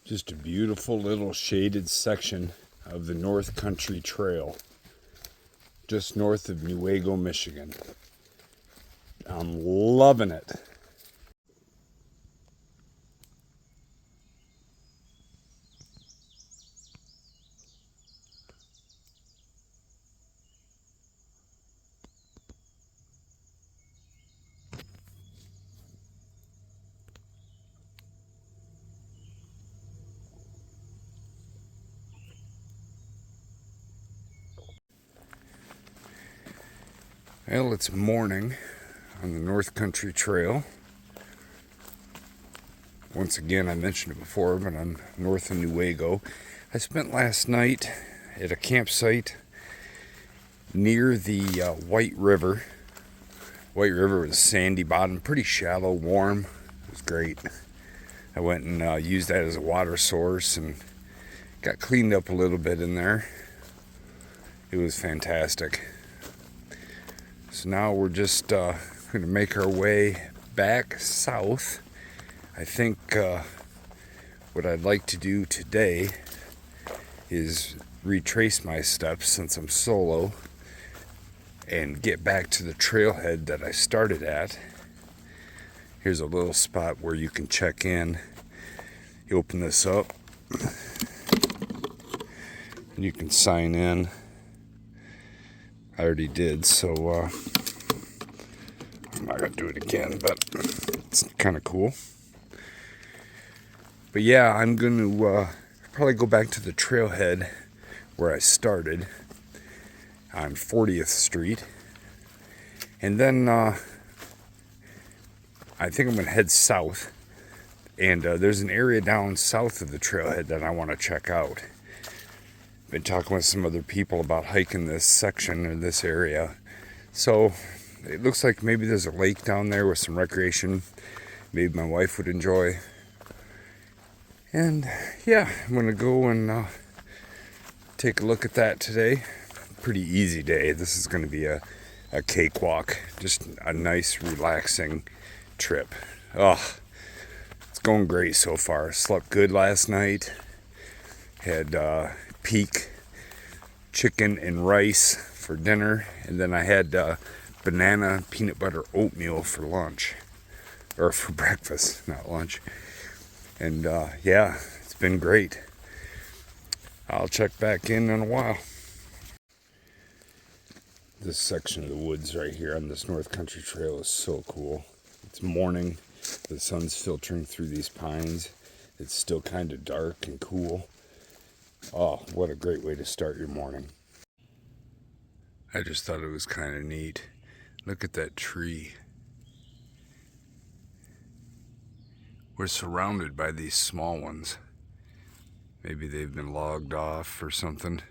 Just a beautiful little shaded section of the North Country Trail, just north of Newaygo, Michigan. I'm loving it. Well, it's morning on the North Country Trail. Once again, I mentioned it before, but I'm north of Newaygo. I spent last night at a campsite near the White River. White River was sandy bottom, pretty shallow, warm. It was great. I went and used that as a water source and got cleaned up a little bit in there. It was fantastic. So now we're just going to make our way back south. I think what I'd like to do today is retrace my steps since I'm solo and get back to the trailhead that I started at. Here's a little spot where you can check in. You open this up and you can sign in. I already did, so I'm not gonna do it again, but it's kind of cool. But yeah, I'm gonna probably go back to the trailhead where I started on 40th Street, and then I think I'm gonna head south, and there's an area down south of the trailhead that I want to check out. Been talking with some other people about hiking this section or this area, so it looks like maybe there's a lake down there with some recreation maybe my wife would enjoy. And yeah, I'm gonna go and take a look at that today. Pretty easy day. This is gonna be a cakewalk, just a nice relaxing trip. It's going great so far. Slept good last night. Had peak chicken and rice for dinner, and then I had banana peanut butter oatmeal for lunch, or for breakfast, not lunch. And yeah, it's been great. I'll check back in a while. This section of the woods right here on this North Country Trail is so cool. It's morning, the sun's filtering through these pines. It's still kind of dark and cool. Oh, what a great way to start your morning. I just thought it was kind of neat. Look at that tree. We're surrounded by these small ones. Maybe they've been logged off or something.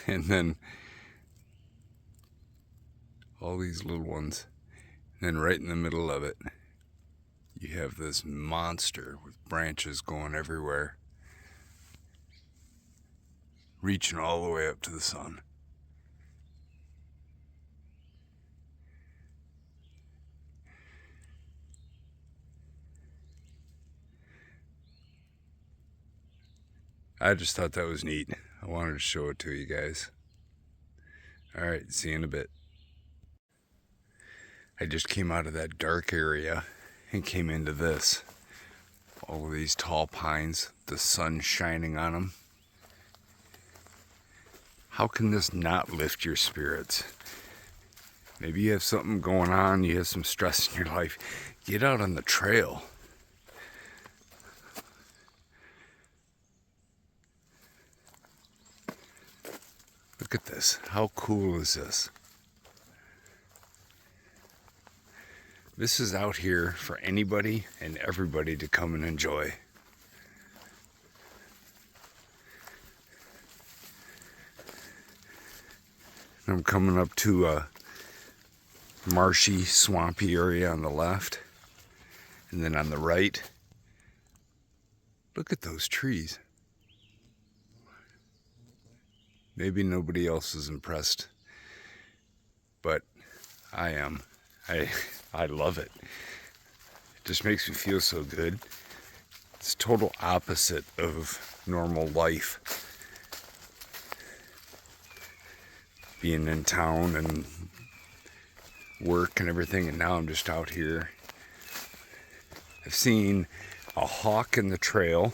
And then all these little ones. And then right in the middle of it, you have this monster with branches going everywhere, reaching all the way up to the sun. I just thought that was neat. I wanted to show it to you guys. Alright, see you in a bit. I just came out of that dark area and came into this. All of these tall pines, the sun shining on them. How can this not lift your spirits? Maybe you have something going on, you have some stress in your life. Get out on the trail. Look at this. How cool is this? This is out here for anybody and everybody to come and enjoy. I'm coming up to a marshy, swampy area on the left. And then on the right, look at those trees. Maybe nobody else is impressed, but I am. I love it. just makes me feel so good. It's total opposite of normal life. Being in town and work and everything, and now I'm just out here. I've seen a hawk in the trail.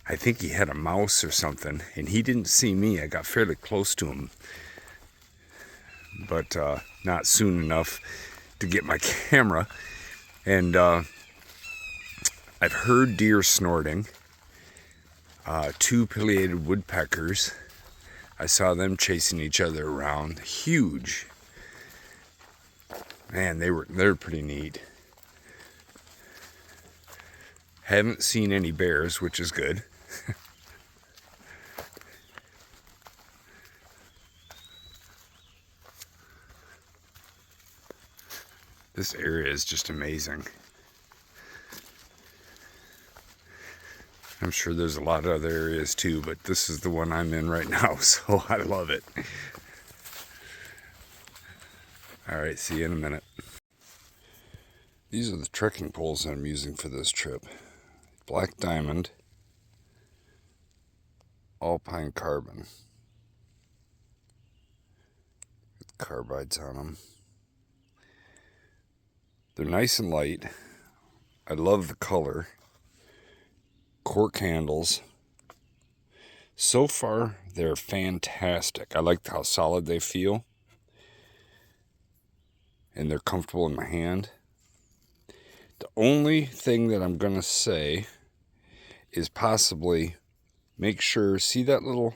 I think he had a mouse or something, and he didn't see me. I got fairly close to him, but not soon enough to get my camera. And I've heard deer snorting. 2 pileated woodpeckers. I saw them chasing each other around. Huge. Man, they're pretty neat. Haven't seen any bears, which is good. This area is just amazing. I'm sure there's a lot of other areas too, but this is the one I'm in right now, so I love it. All right, see you in a minute. These are the trekking poles that I'm using for this trip. Black diamond, alpine carbon. With carbides on them. They're nice and light. I love the color. Cork handles. So far, they're fantastic. I like how solid they feel. And they're comfortable in my hand. The only thing that I'm going to say is possibly make sure, see that little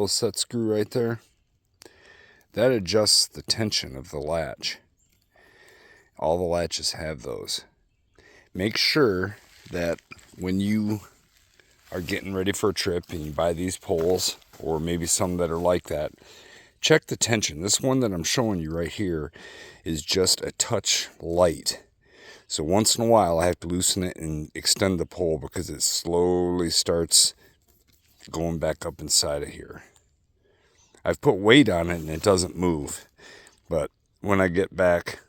set screw right there? That adjusts the tension of the latch. All the latches have those. Make sure that when you are getting ready for a trip and you buy these poles, or maybe some that are like that, check the tension. This one that I'm showing you right here is just a touch light. So once in a while I have to loosen it and extend the pole because it slowly starts going back up inside of here. I've put weight on it and it doesn't move. But when I get back,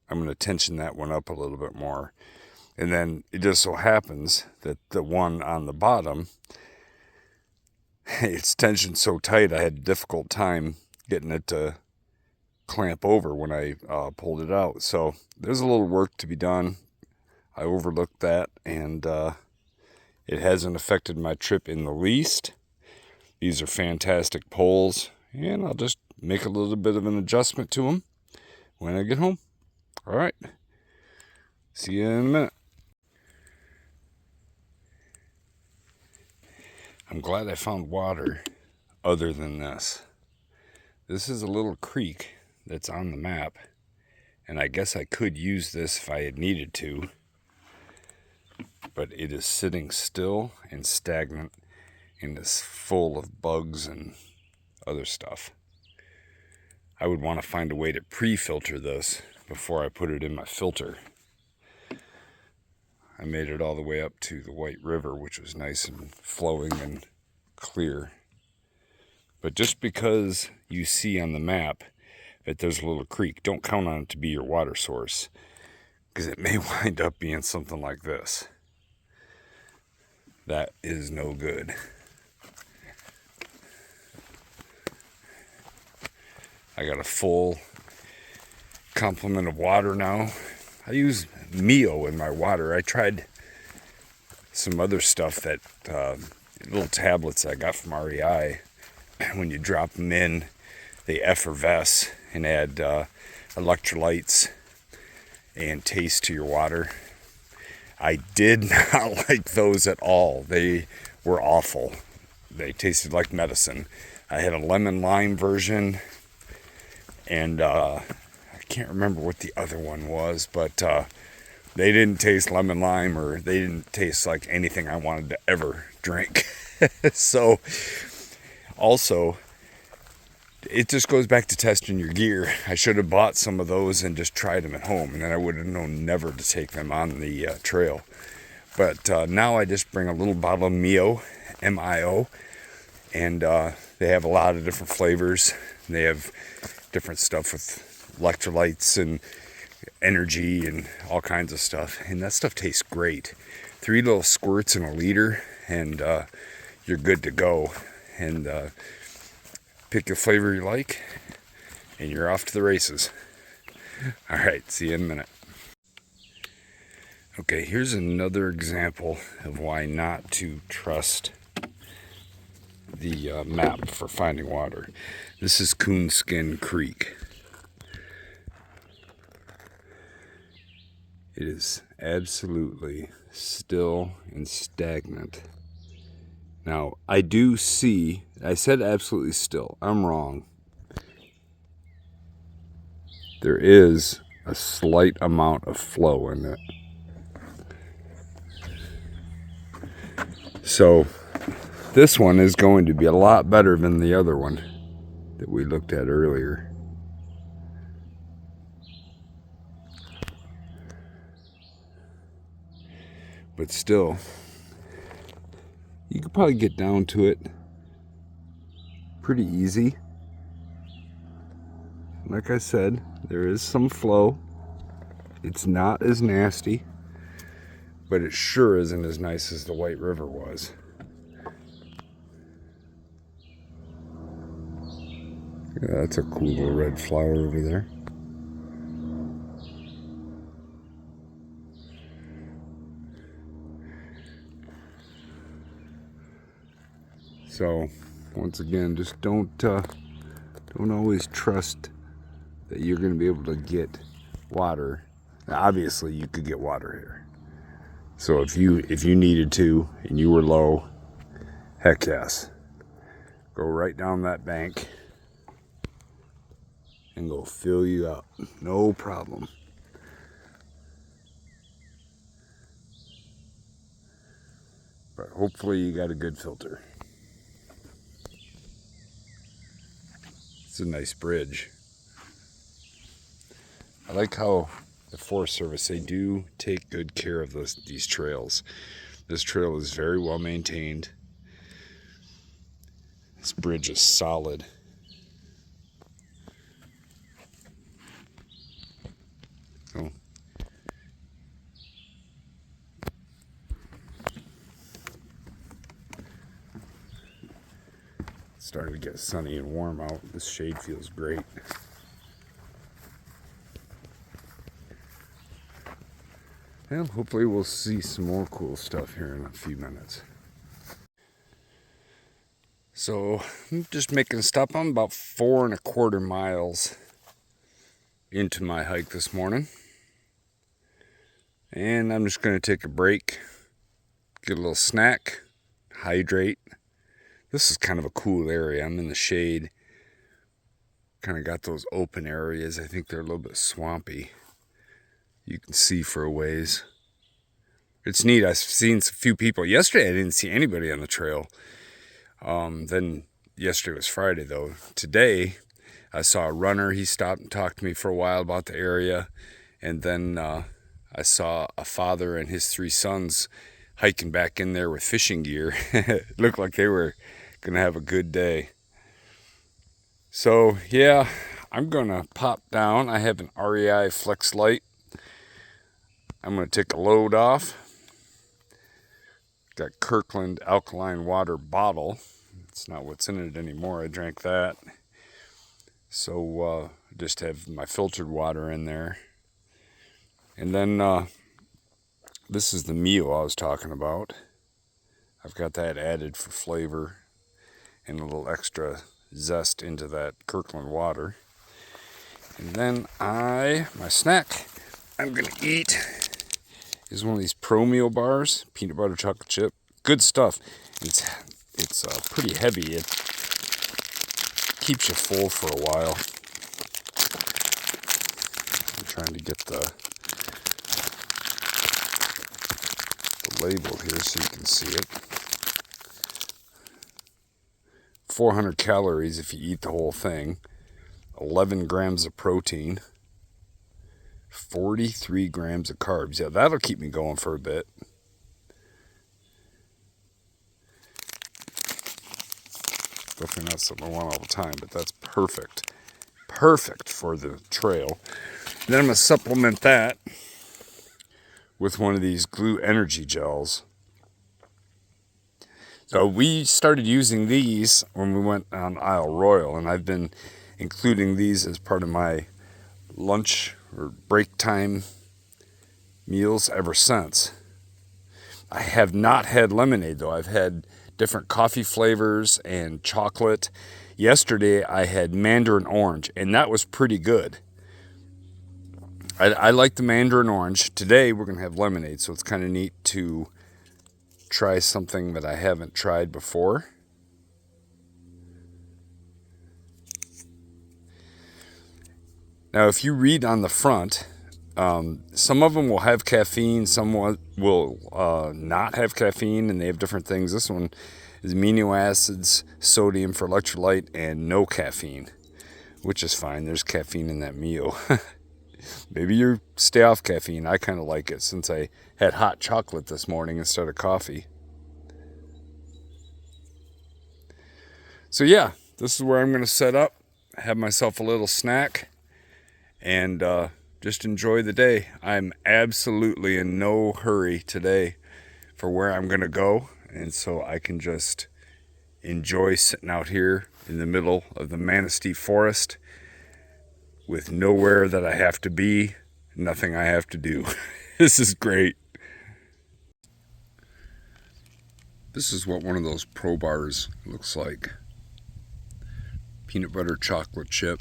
I'm going to tension that one up a little bit more. And then it just so happens that the one on the bottom, it's tensioned so tight I had a difficult time getting it to clamp over when I pulled it out. So there's a little work to be done. I overlooked that, and it hasn't affected my trip in the least. These are fantastic poles, and I'll just make a little bit of an adjustment to them when I get home. All right. See you in a minute. I'm glad I found water other than this. This is a little creek that's on the map, and I guess I could use this if I had needed to, but it is sitting still and stagnant and is full of bugs and other stuff. I would want to find a way to pre-filter this before I put it in my filter. I made it all the way up to the White River, which was nice and flowing and clear. But just because you see on the map that there's a little creek, don't count on it to be your water source, because it may wind up being something like this. That is no good. I got a full complement of water now. I use Mio in my water. I tried some other stuff that, little tablets I got from REI. When you drop them in, they effervesce and add electrolytes and taste to your water. I did not like those at all. They were awful. They tasted like medicine. I had a lemon lime version, and I can't remember what the other one was, but they didn't taste lemon lime, or they didn't taste like anything I wanted to ever drink. So also, it just goes back to testing your gear. I should have bought some of those and just tried them at home, and then I would have known never to take them on the trail. But now I just bring a little bottle of Mio, M-I-O, and they have a lot of different flavors. They have different stuff with electrolytes and energy and all kinds of stuff. And that stuff tastes great. 3 little squirts in a liter, and you're good to go. And pick a flavor you like, and you're off to the races. All right, see you in a minute. Okay, here's another example of why not to trust the map for finding water. This is Coonskin Creek. It is absolutely still and stagnant. Now, I do see, I said absolutely still, I'm wrong. There is a slight amount of flow in it. So, this one is going to be a lot better than the other one that we looked at earlier. But still, you could probably get down to it pretty easy. Like I said, there is some flow. It's not as nasty, but it sure isn't as nice as the White River was. Yeah, that's a cool little red flower over there. So, once again, just don't always trust that you're going to be able to get water. Now, obviously, you could get water here. So if you needed to and you were low, heck yes, go right down that bank and go fill you up, no problem. But hopefully you got a good filter. It's a nice bridge. I like how the Forest Service, they do take good care of these trails. This trail is very well maintained. This bridge is solid. Oh. It's starting to get sunny and warm out. This shade feels great. And hopefully we'll see some more cool stuff here in a few minutes. So I'm just making a stop. I'm about 4¼ miles into my hike this morning. And I'm just going to take a break, get a little snack, hydrate. This is kind of a cool area. I'm in the shade. Kind of got those open areas. I think they're a little bit swampy. You can see for a ways. It's neat. I've seen a few people. Yesterday I didn't see anybody on the trail. Then yesterday was Friday though. Today I saw a runner. He stopped and talked to me for a while about the area. And then I saw a father and his 3 sons hiking back in there with fishing gear. It looked like they were going to have a good day. So yeah, I'm going to pop down. I have an REI Flex Light. I'm going to take a load off. Got Kirkland alkaline water bottle. It's not what's in it anymore. I drank that. So just have my filtered water in there. And then this is the meal I was talking about. I've got that added for flavor and a little extra zest into that Kirkland water. And then my snack I'm going to eat is one of these Pro Meal bars, peanut butter chocolate chip. Good stuff. It's pretty heavy. It keeps you full for a while. I'm trying to get the label here so you can see it. 400 calories if you eat the whole thing. 11 grams of protein. 43 grams of carbs. Yeah, that'll keep me going for a bit. Definitely not something I want all the time, but that's perfect. Perfect for the trail. then I'm going to supplement that with one of these Glue Energy gels. So we started using these when we went on Isle Royal, and I've been including these as part of my lunch or break time meals ever since. I have not had lemonade though. I've had different coffee flavors and chocolate. Yesterday I had mandarin orange, and that was pretty good. I like the mandarin orange. Today we're going to have lemonade, so it's kind of neat to try something that I haven't tried before. Now, if you read on the front, some of them will have caffeine, some will not have caffeine, and they have different things. This one is amino acids, sodium for electrolyte, and no caffeine, which is fine. There's caffeine in that meal. Maybe you stay off caffeine. I kind of like it since I had hot chocolate this morning instead of coffee. So yeah, this is where I'm going to set up, have myself a little snack, and just enjoy the day. I'm absolutely in no hurry today for where I'm going to go, and so I can just enjoy sitting out here in the middle of the Manistee Forest with nowhere that I have to be, nothing I have to do. This is great. This is what one of those Pro bars looks like. Peanut butter chocolate chip.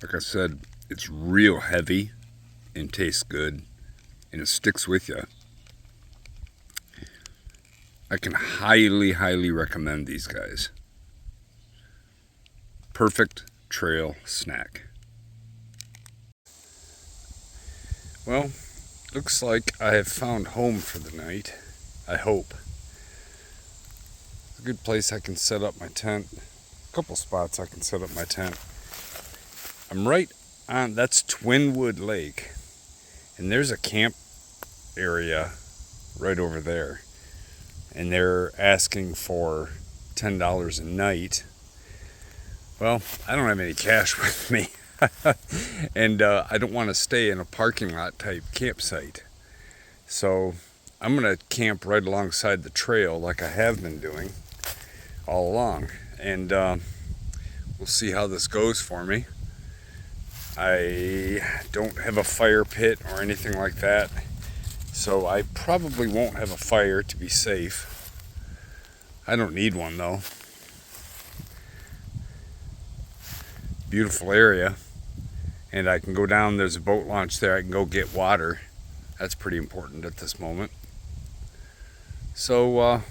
Like I said, it's real heavy and tastes good, and it sticks with you. I can highly, highly recommend these guys. Perfect trail snack. Well, looks like I have found home for the night. I hope. It's a good place I can set up my tent. A couple spots I can set up my tent. I'm right on, that's Twinwood Lake. And there's a camp area right over there. And they're asking for $10 a night. Well, I don't have any cash with me. And I don't want to stay in a parking lot type campsite. So I'm going to camp right alongside the trail like I have been doing all along. And we'll see how this goes for me. I don't have a fire pit or anything like that, so I probably won't have a fire to be safe. I don't need one though. Beautiful area, and I can go down, there's a boat launch there, I can go get water. That's pretty important at this moment. So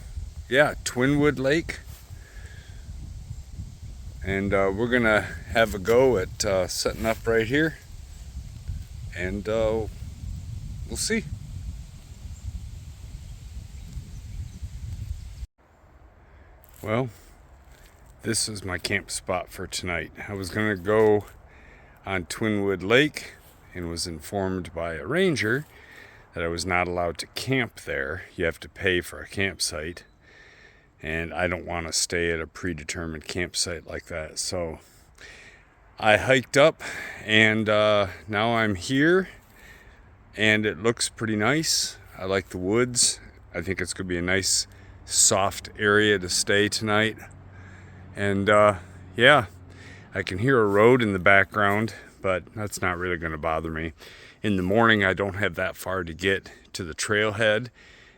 yeah, Twinwood Lake. And we're gonna have a go at setting up right here, and we'll see. Well, this is my camp spot for tonight. I was gonna go on Twinwood Lake and was informed by a ranger that I was not allowed to camp there. You have to pay for a campsite. And I don't want to stay at a predetermined campsite like that. So I hiked up, and now I'm here, and it looks pretty nice. I like the woods. I think it's going to be a nice, soft area to stay tonight. And yeah, I can hear a road in the background, but that's not really going to bother me. In the morning, I don't have that far to get to the trailhead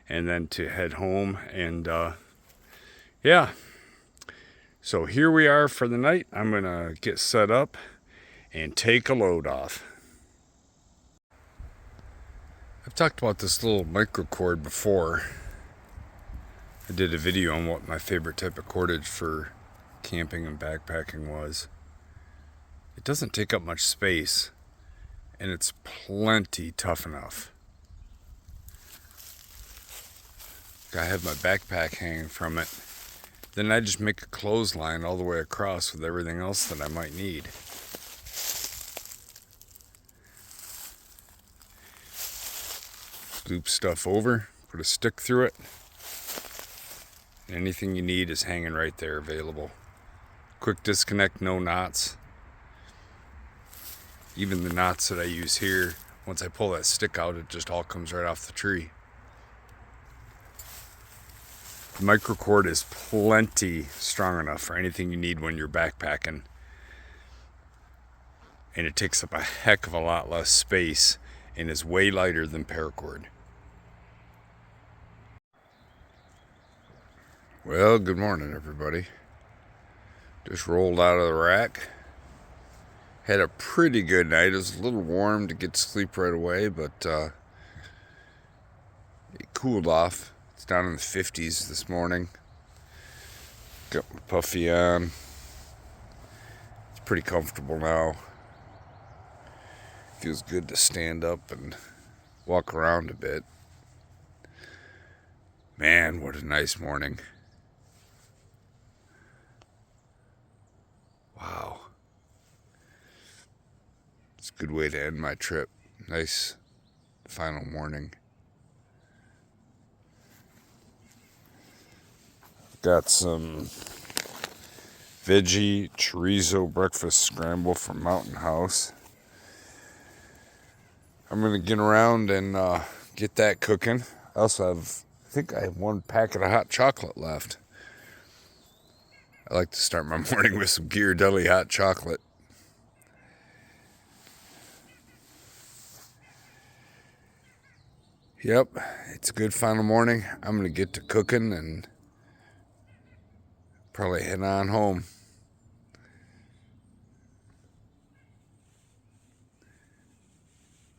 and then to head home, and yeah, so here we are for the night. I'm gonna get set up and take a load off. I've talked about this little microcord before. I did a video on what my favorite type of cordage for camping and backpacking was. It doesn't take up much space, and it's plenty tough enough. I have my backpack hanging from it. Then I just make a clothesline all the way across with everything else that I might need. Loop stuff over, put a stick through it. Anything you need is hanging right there available. Quick disconnect, no knots. Even the knots that I use here, once I pull that stick out, it just all comes right off the tree. The microcord is plenty strong enough for anything you need when you're backpacking. And it takes up a heck of a lot less space and is way lighter than paracord. Well, good morning, everybody. Just rolled out of the rack. Had a pretty good night. It was a little warm to get to sleep right away, but it cooled off. It's down in the 50s this morning. Got my puffy on. It's pretty comfortable now. Feels good to stand up and walk around a bit. Man, what a nice morning. Wow. It's a good way to end my trip. Nice final morning. Got some veggie chorizo breakfast scramble from Mountain House. I'm going to get around and get that cooking. I also have, I think I have one packet of hot chocolate left. I like to start my morning with some Ghirardelli hot chocolate. Yep, it's a good final morning. I'm going to get to cooking and probably head on home.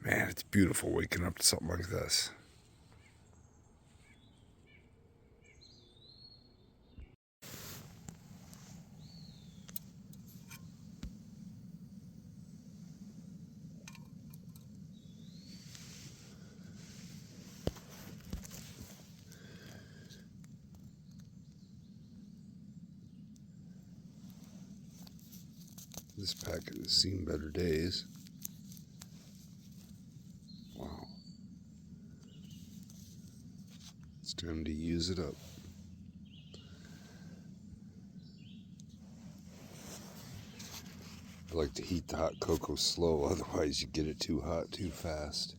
Man, it's beautiful waking up to something like this. This packet has seen better days. Wow. It's time to use it up. I like to heat the hot cocoa slow, otherwise you get it too hot too fast.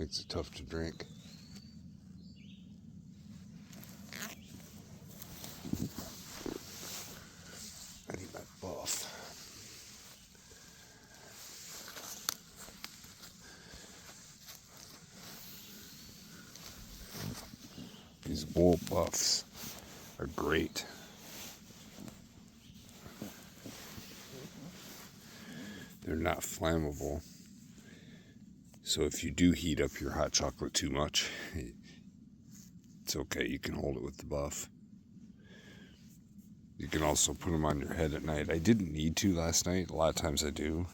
Makes it tough to drink. I need my buff. These wool buffs are great. They're not flammable. So if you do heat up your hot chocolate too much, it's okay. You can hold it with the buff. You can also put them on your head at night. I didn't need to last night. A lot of times I do.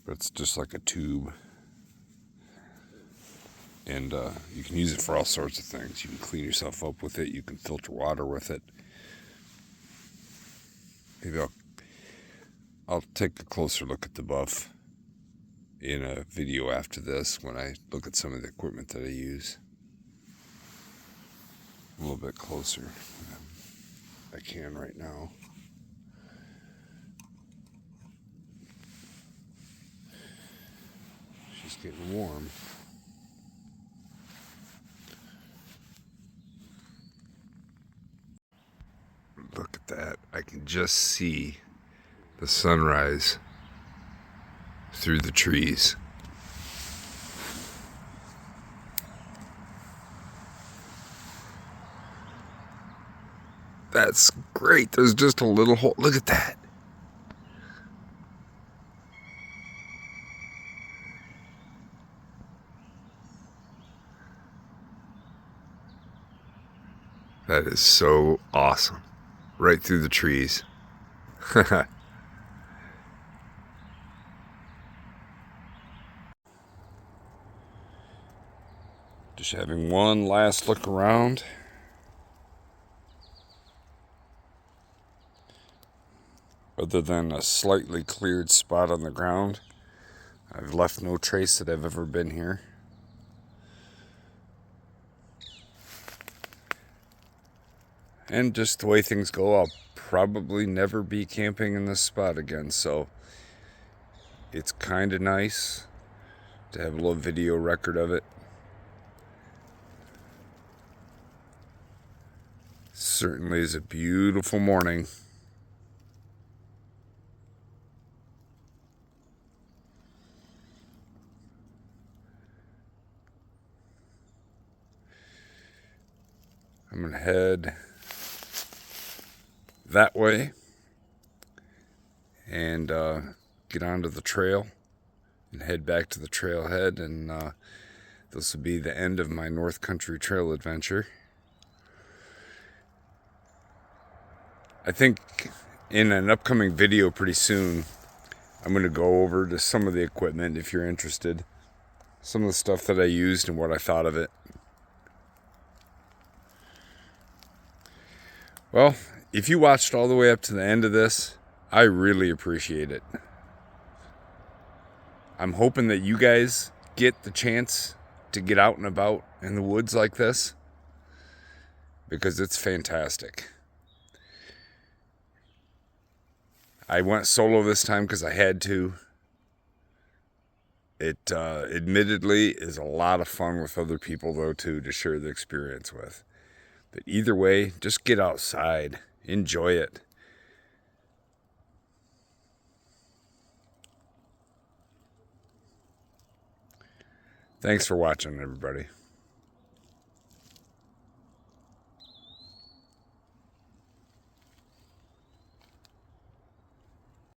But it's just like a tube. And you can use it for all sorts of things. You can clean yourself up with it. You can filter water with it. Maybe I'll take a closer look at the buff in a video after this when I look at some of the equipment that I use. A little bit closer than I can right now. She's getting warm. Look at that. I can just see the sunrise through the trees. That's great. There's just a little hole. Look at that. That is so awesome. Right through the trees. Just having one last look around. Other than a slightly cleared spot on the ground, I've left no trace that I've ever been here. And just the way things go, I'll probably never be camping in this spot again, so it's kind of nice to have a little video record of it. Certainly is a beautiful morning. I'm gonna head that way and get onto the trail and head back to the trailhead, and this will be the end of my North Country Trail adventure. I think in an upcoming video pretty soon, I'm going to go over to some of the equipment if you're interested. Some of the stuff that I used and what I thought of it. Well, if you watched all the way up to the end of this, I really appreciate it. I'm hoping that you guys get the chance to get out and about in the woods like this, because it's fantastic. I went solo this time because I had to. It admittedly is a lot of fun with other people though too, to share the experience with. But either way, just get outside, enjoy it. Thanks for watching, everybody.